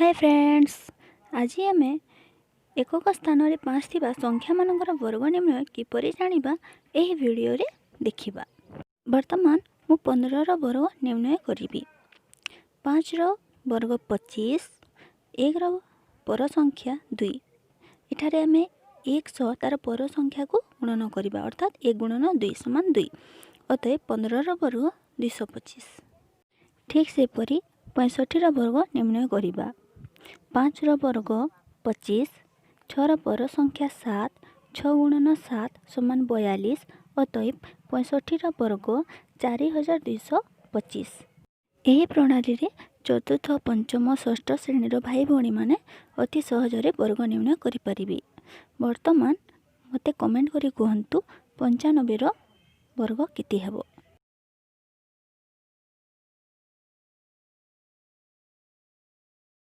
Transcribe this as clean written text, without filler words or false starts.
Hi friends, आज आम एकक स्थान में 5 थिबा संख्या मानकर वर्ग निर्णय किपरि जानिबा एही वीडियो रे देखिबा। वर्तमान मु 15 रो वर्ग निर्णय करिबी। 5 रो वर्ग 25, 1 रो पर संख्या 2। एठारे आमे 100 तार पर संख्या को गुणन करिबा, अर्थात 1 गुणन 2 समान 2। अतएव 15 रो वर्ग 225। ठीक से परी 65 रो वर्ग निर्णय करिबा। 5 रो वर्ग 25, 6 रो पर संख्या 7, 6 गुणन 7 समान 42। अतएव 65 रो वर्ग 4225। एही प्रणाली रे चतुर्थ, पंचम, षष्ठ श्रेणी भाई भौणी माने अति सहजरे वर्ग निर्णय करि परिबे। वर्तमान मते कमेंट करी कहंतु 95 रो वर्ग केते हेबो।